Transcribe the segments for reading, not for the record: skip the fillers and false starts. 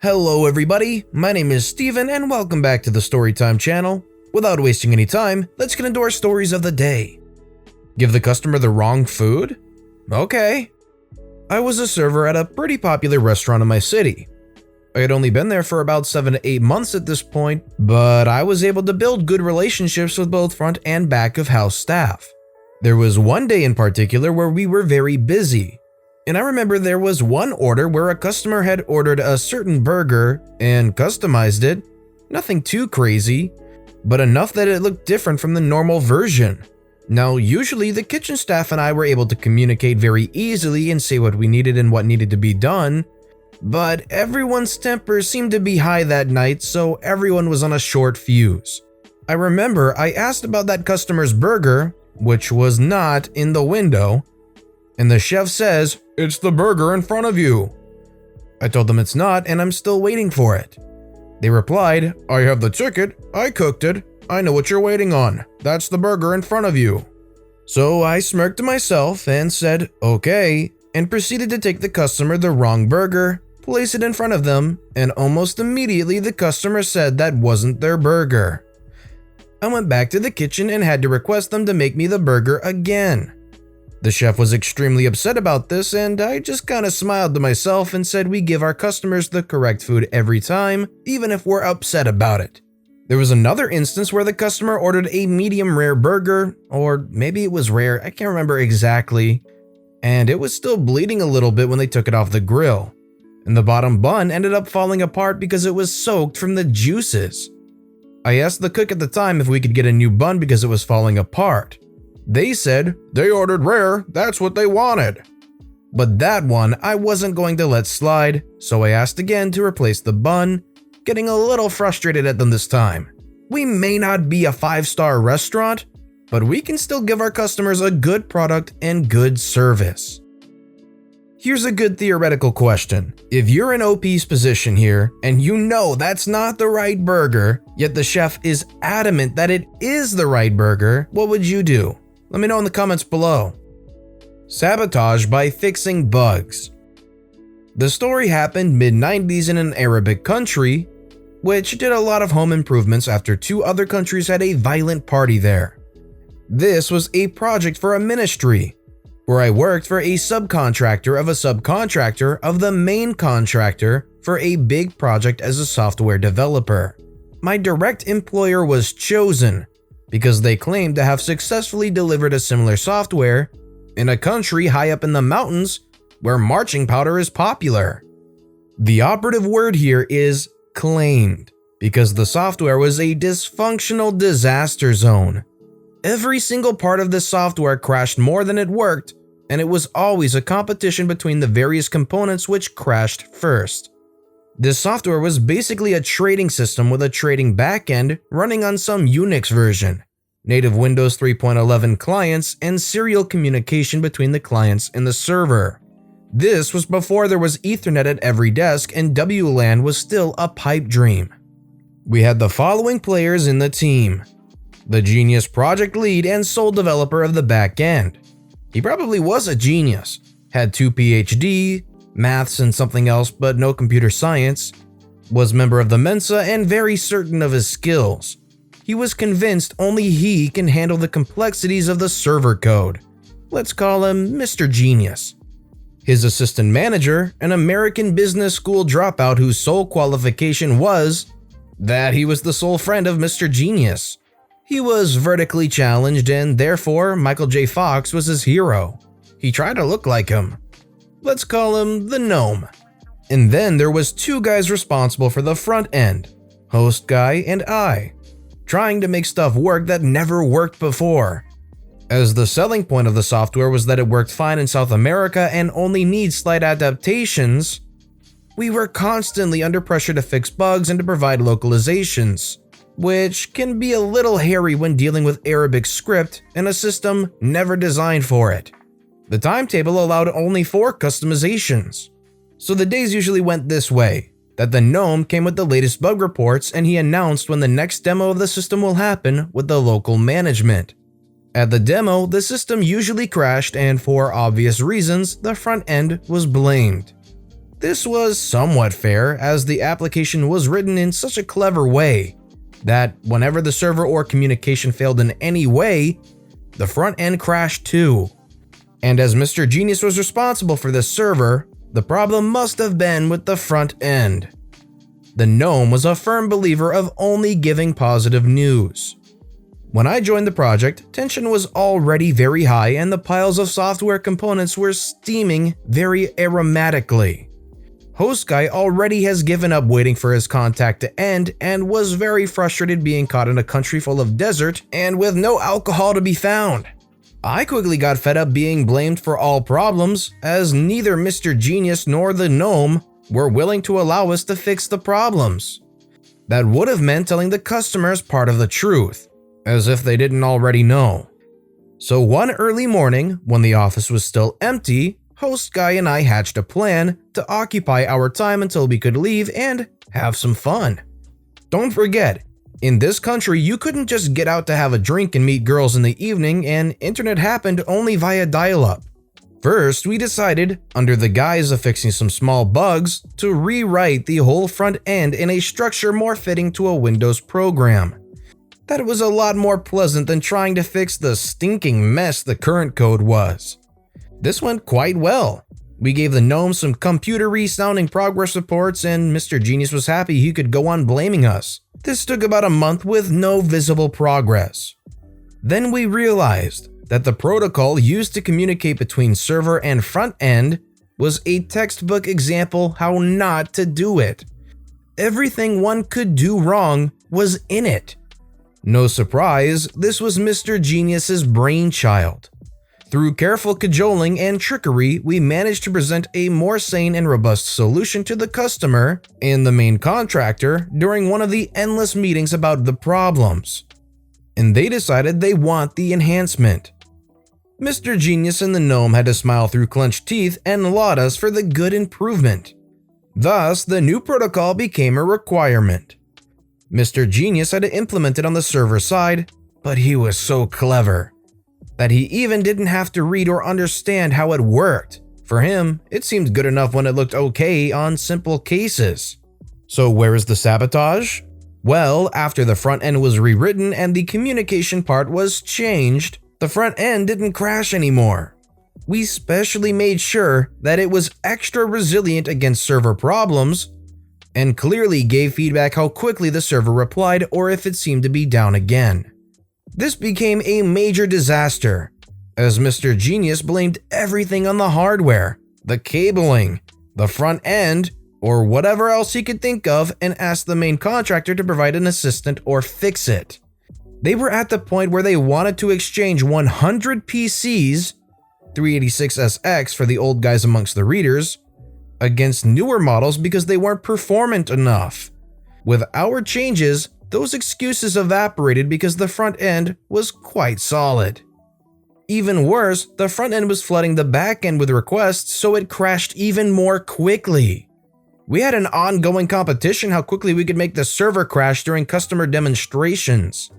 Hello everybody, my name is Steven and welcome back to the Storytime channel. Without wasting any time, let's get into our stories of the day. Give the customer the wrong food? Okay. I was a server at a pretty popular restaurant in my city. I had only been there for about 7 to 8 months at this point, but I was able to build good relationships with both front and back of house staff. There was one day in particular where we were very busy. And I remember there was one order where a customer had ordered a certain burger and customized it. Nothing too crazy, but enough that it looked different from the normal version. Now, usually the kitchen staff and I were able to communicate very easily and say what we needed and what needed to be done, but everyone's tempers seemed to be high that night, so everyone was on a short fuse. I remember I asked about that customer's burger, which was not in the window, and the chef says, "It's the burger in front of you." I told them it's not and I'm still waiting for it. They replied, "I have the ticket, I cooked it, I know what you're waiting on. That's the burger in front of you." So I smirked to myself and said, "Okay," and proceeded to take the customer the wrong burger, place it in front of them, and almost immediately the customer said that wasn't their burger. I went back to the kitchen and had to request them to make me the burger again. The chef was extremely upset about this and I just kinda smiled to myself and said we give our customers the correct food every time, even if we're upset about it. There was another instance where the customer ordered a medium rare burger, or maybe it was rare, I can't remember exactly, and it was still bleeding a little bit when they took it off the grill. And the bottom bun ended up falling apart because it was soaked from the juices. I asked the cook at the time if we could get a new bun because it was falling apart. They said, "They ordered rare, that's what they wanted." But that one I wasn't going to let slide, so I asked again to replace the bun, getting a little frustrated at them this time. We may not be a 5-star restaurant, but we can still give our customers a good product and good service. Here's a good theoretical question. If you're in OP's position here, and you know that's not the right burger, yet the chef is adamant that it is the right burger, what would you do? Let me know in the comments below. Sabotage by fixing bugs. The story happened mid-90s in an Arabic country, which did a lot of home improvements after 2 other countries had a violent party there. This was a project for a ministry, where I worked for a subcontractor of a subcontractor of the main contractor for a big project as a software developer. My direct employer was chosen because they claimed to have successfully delivered a similar software in a country high up in the mountains where marching powder is popular. The operative word here is claimed, because the software was a dysfunctional disaster zone. Every single part of the software crashed more than it worked, and it was always a competition between the various components which crashed first. This software was basically a trading system with a trading backend running on some Unix version, native Windows 3.11 clients, and serial communication between the clients and the server. This was before there was Ethernet at every desk and WLAN was still a pipe dream. We had the following players in the team. The genius project lead and sole developer of the backend. He probably was a genius, had 2 PhD, maths and something else but no computer science, was member of the Mensa and very certain of his skills. He was convinced only he can handle the complexities of the server code. Let's call him Mr. Genius. His assistant manager, an American business school dropout whose sole qualification was that he was the sole friend of Mr. Genius. He was vertically challenged and therefore Michael J. Fox was his hero. He tried to look like him. Let's call him the gnome. And then there was 2 guys responsible for the front end, host guy and I, trying to make stuff work that never worked before. As the selling point of the software was that it worked fine in South America and only needs slight adaptations, we were constantly under pressure to fix bugs and to provide localizations, which can be a little hairy when dealing with Arabic script and a system never designed for it. The timetable allowed only 4 customizations, so the days usually went this way, that the gnome came with the latest bug reports and he announced when the next demo of the system will happen with the local management. At the demo, the system usually crashed and for obvious reasons, the front end was blamed. This was somewhat fair, as the application was written in such a clever way that whenever the server or communication failed in any way, the front end crashed too. And as Mr. Genius was responsible for this server, the problem must have been with the front end. The gnome was a firm believer of only giving positive news. When I joined the project, tension was already very high and the piles of software components were steaming very aromatically. Host guy already has given up waiting for his contact to end and was very frustrated being caught in a country full of desert and with no alcohol to be found. I quickly got fed up being blamed for all problems, as neither Mr. Genius nor the gnome were willing to allow us to fix the problems. That would have meant telling the customers part of the truth, as if they didn't already know. So one early morning, when the office was still empty, host guy and I hatched a plan to occupy our time until we could leave and have some fun. Don't forget, in this country you couldn't just get out to have a drink and meet girls in the evening, and internet happened only via dial-up. First, we decided, under the guise of fixing some small bugs, to rewrite the whole front end in a structure more fitting to a Windows program. That was a lot more pleasant than trying to fix the stinking mess the current code was. This went quite well. We gave the gnome some computer-y sounding progress reports, and Mr. Genius was happy he could go on blaming us. This took about a month with no visible progress. Then we realized that the protocol used to communicate between server and front end was a textbook example how not to do it. Everything one could do wrong was in it. No surprise, this was Mr. Genius's brainchild. Through careful cajoling and trickery, we managed to present a more sane and robust solution to the customer and the main contractor during one of the endless meetings about the problems. And they decided they want the enhancement. Mr. Genius and the gnome had to smile through clenched teeth and laud us for the good improvement. Thus, the new protocol became a requirement. Mr. Genius had to implement it on the server side, but he was so clever that he even didn't have to read or understand how it worked. For him, it seemed good enough when it looked okay on simple cases. So where is the sabotage? Well, after the front end was rewritten and the communication part was changed, the front end didn't crash anymore. We specially made sure that it was extra resilient against server problems and clearly gave feedback how quickly the server replied or if it seemed to be down again. This became a major disaster, as Mr. Genius blamed everything on the hardware, the cabling, the front end, or whatever else he could think of, and asked the main contractor to provide an assistant or fix it. They were at the point where they wanted to exchange 100 PCs, 386SX for the old guys amongst the readers, against newer models because they weren't performant enough. With our changes, those excuses evaporated because the front end was quite solid. Even worse, the front end was flooding the back end with requests, so it crashed even more quickly. We had an ongoing competition how quickly we could make the server crash during customer demonstrations.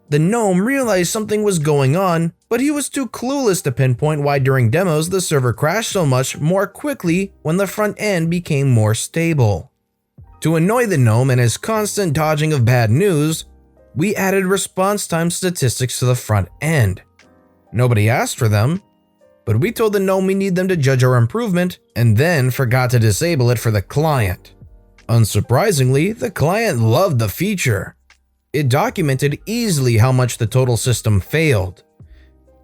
The gnome realized something was going on, but he was too clueless to pinpoint why during demos the server crashed so much more quickly when the front end became more stable. To annoy the gnome and his constant dodging of bad news, we added response time statistics to the front end. Nobody asked for them, but we told the gnome we need them to judge our improvement and then forgot to disable it for the client. Unsurprisingly, the client loved the feature. It documented easily how much the total system failed.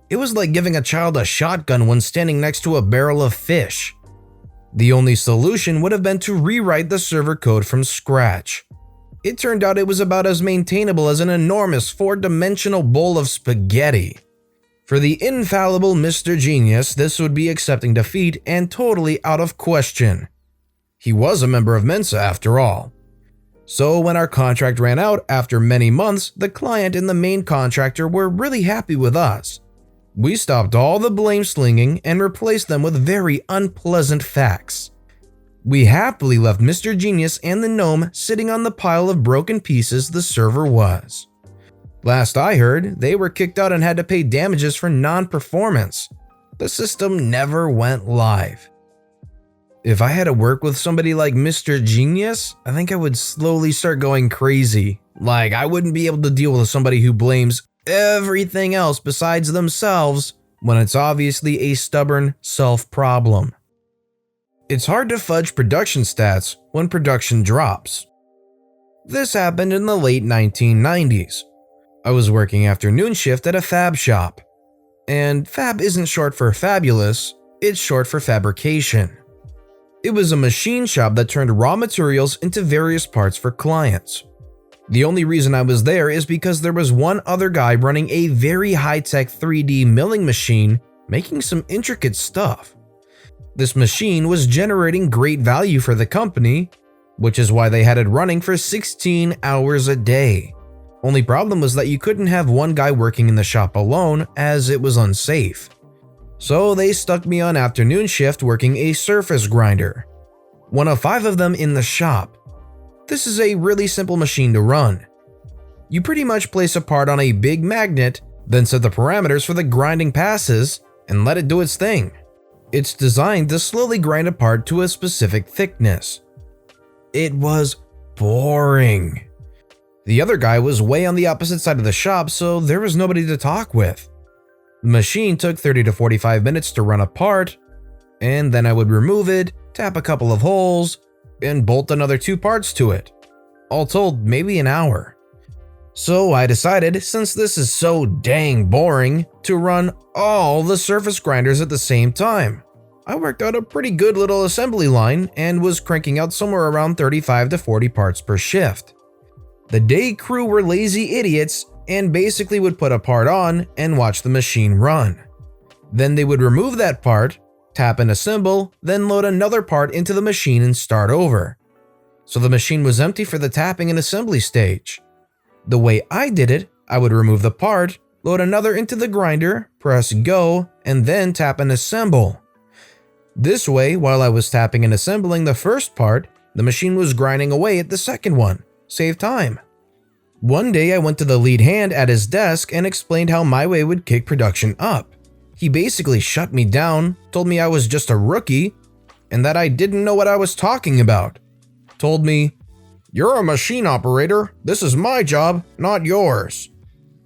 It was like giving a child a shotgun when standing next to a barrel of fish. The only solution would have been to rewrite the server code from scratch. It turned out it was about as maintainable as an enormous 4-dimensional bowl of spaghetti. For the infallible Mr. Genius, this would be accepting defeat and totally out of question. He was a member of Mensa after all. So when our contract ran out after many months, the client and the main contractor were really happy with us. We stopped all the blame slinging and replaced them with very unpleasant facts. We happily left Mr. Genius and the gnome sitting on the pile of broken pieces the server was. Last I heard, they were kicked out and had to pay damages for non-performance. The system never went live. If I had to work with somebody like Mr. Genius, I think I would slowly start going crazy. Like, I wouldn't be able to deal with somebody who blames everything else besides themselves when it's obviously a stubborn self-problem. It's hard to fudge production stats when production drops. This happened in the late 1990s. I was working afternoon shift at a fab shop. And fab isn't short for fabulous, it's short for fabrication. It was a machine shop that turned raw materials into various parts for clients. The only reason I was there is because there was one other guy running a very high-tech 3D milling machine making some intricate stuff. This machine was generating great value for the company, which is why they had it running for 16 hours a day. Only problem was that you couldn't have one guy working in the shop alone as it was unsafe. So they stuck me on afternoon shift working a surface grinder. One of 5 of them in the shop. This is a really simple machine to run. You pretty much place a part on a big magnet, then set the parameters for the grinding passes and let it do its thing. It's designed to slowly grind a part to a specific thickness. It was boring. The other guy was way on the opposite side of the shop, so there was nobody to talk with. The machine took 30 to 45 minutes to run a part, and then I would remove it, tap a couple of holes, and bolt another 2 parts to it. All told, maybe an hour. So I decided, since this is so dang boring, to run all the surface grinders at the same time. I worked out a pretty good little assembly line and was cranking out somewhere around 35 to 40 parts per shift. The day crew were lazy idiots and basically would put a part on and watch the machine run. Then they would remove that part, tap and assemble, then load another part into the machine and start over. So the machine was empty for the tapping and assembly stage. The way I did it, I would remove the part, load another into the grinder, press go, and then tap and assemble. This way, while I was tapping and assembling the first part, the machine was grinding away at the second one. Save time. One day I went to the lead hand at his desk and explained how my way would kick production up. He basically shut me down, told me I was just a rookie, and that I didn't know what I was talking about. Told me, "You're a machine operator, this is my job, not yours."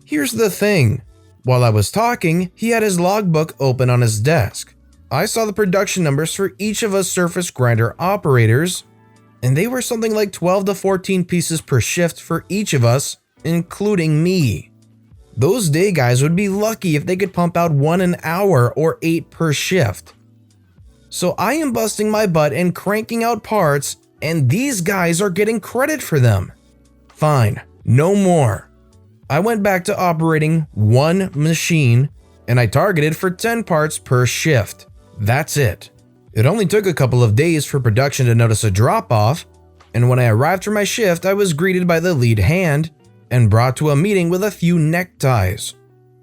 Here's the thing, while I was talking, he had his logbook open on his desk. I saw the production numbers for each of us surface grinder operators, and they were something like 12 to 14 pieces per shift for each of us, including me. Those day guys would be lucky if they could pump out 1 an hour or 8 per shift. So I am busting my butt and cranking out parts, and these guys are getting credit for them. Fine, no more. I went back to operating 1 machine, and I targeted for 10 parts per shift. That's it. It only took a couple of days for production to notice a drop-off, and when I arrived for my shift, I was greeted by the lead hand and brought to a meeting with a few neckties.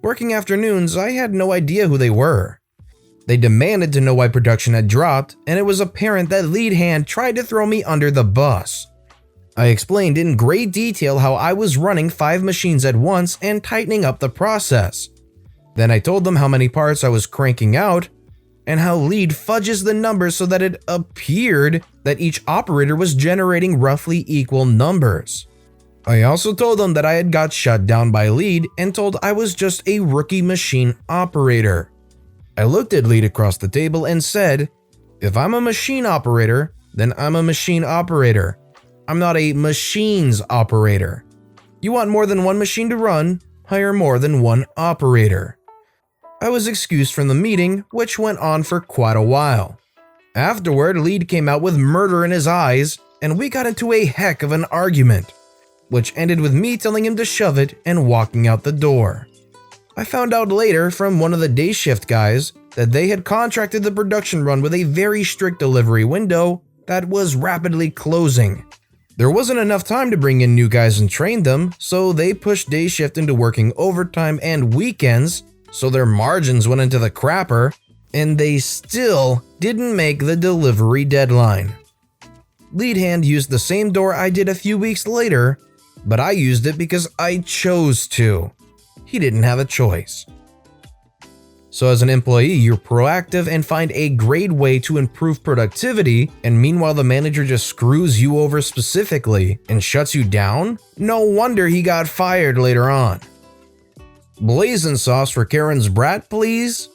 Working afternoons, I had no idea who they were. They demanded to know why production had dropped, and it was apparent that lead hand tried to throw me under the bus. I explained in great detail how I was running 5 machines at once and tightening up the process. Then I told them how many parts I was cranking out, and how lead fudges the numbers so that it appeared that each operator was generating roughly equal numbers. I also told them that I had got shut down by lead and told I was just a rookie machine operator. I looked at lead across the table and said, "If I'm a machine operator, then I'm a machine operator. I'm not a machines operator. You want more than 1 machine to run, hire more than 1 operator." I was excused from the meeting, which went on for quite a while. Afterward, lead came out with murder in his eyes, and we got into a heck of an argument, which ended with me telling him to shove it and walking out the door. I found out later from one of the day shift guys that they had contracted the production run with a very strict delivery window that was rapidly closing. There wasn't enough time to bring in new guys and train them, so they pushed day shift into working overtime and weekends, so their margins went into the crapper, and they still didn't make the delivery deadline. Lead hand used the same door I did a few weeks later, but I used it because I chose to. He didn't have a choice. So as an employee, you're proactive and find a great way to improve productivity, and meanwhile the manager just screws you over specifically and shuts you down? No wonder he got fired later on. Blazin sauce for Karen's brat, please?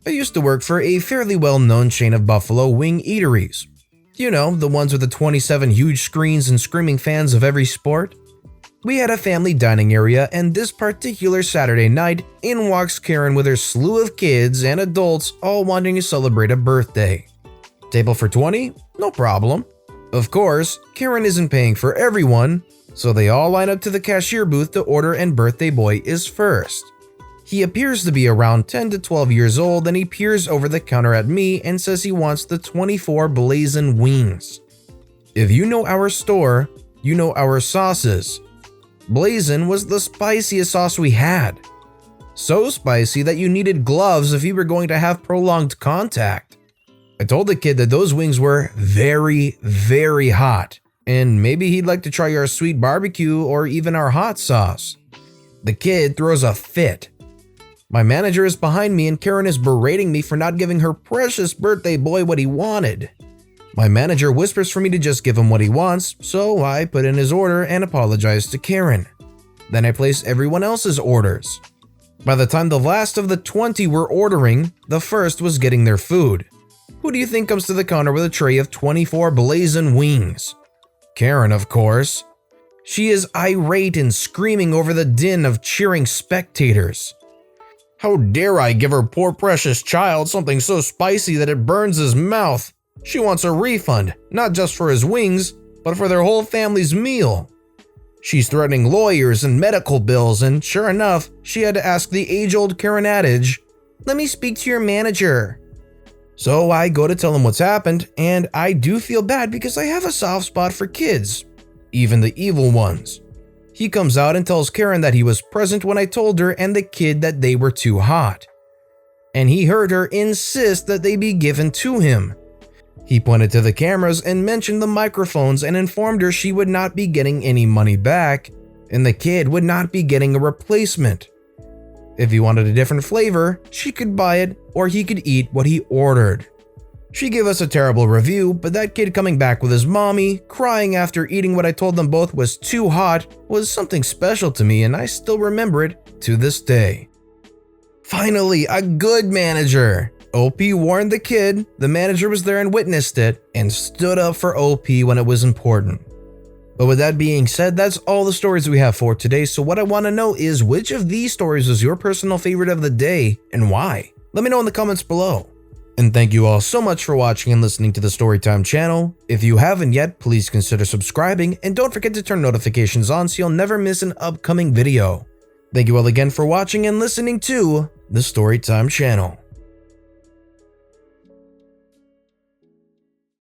I used to work for a fairly well-known chain of buffalo wing eateries. You know, the ones with the 27 huge screens and screaming fans of every sport. We had a family dining area, and this particular Saturday night, in walks Karen with her slew of kids and adults all wanting to celebrate a birthday. Table for 20? No problem. Of course, Karen isn't paying for everyone, so they all line up to the cashier booth to order, and birthday boy is first. He appears to be around 10 to 12 years old, and he peers over the counter at me and says he wants the 24 Blazin wings. If you know our store, you know our sauces. Blazin was the spiciest sauce we had. So spicy that you needed gloves if you were going to have prolonged contact. I told the kid that those wings were very, very hot, and maybe he'd like to try our sweet barbecue or even our hot sauce. The kid throws a fit. My manager is behind me and Karen is berating me for not giving her precious birthday boy what he wanted. My manager whispers for me to just give him what he wants, so I put in his order and apologize to Karen. Then I place everyone else's orders. By the time the last of the 20 were ordering, the first was getting their food. Who do you think comes to the counter with a tray of 24 Blazin wings? Karen, of course. She is irate and screaming over the din of cheering spectators. How dare I give her poor precious child something so spicy that it burns his mouth? She wants a refund, not just for his wings, but for their whole family's meal. She's threatening lawyers and medical bills, and sure enough, she had to ask the age-old Karen adage, "Let me speak to your manager." So I go to tell him what's happened, and I do feel bad because I have a soft spot for kids, even the evil ones. He comes out and tells Karen that he was present when I told her and the kid that they were too hot. And he heard her insist that they be given to him. He pointed to the cameras and mentioned the microphones and informed her she would not be getting any money back, and the kid would not be getting a replacement. If he wanted a different flavor, she could buy it or he could eat what he ordered. She gave us a terrible review, but that kid coming back with his mommy, crying after eating what I told them both was too hot, was something special to me, and I still remember it to this day. Finally, a good manager! OP warned the kid, the manager was there and witnessed it, and stood up for OP when it was important. But with that being said, that's all the stories we have for today, so what I want to know is which of these stories was your personal favorite of the day, and why? Let me know in the comments below. And thank you all so much for watching and listening to the Storytime channel. If you haven't yet, please consider subscribing, and don't forget to turn notifications on so you'll never miss an upcoming video. Thank you all again for watching and listening to the Storytime channel.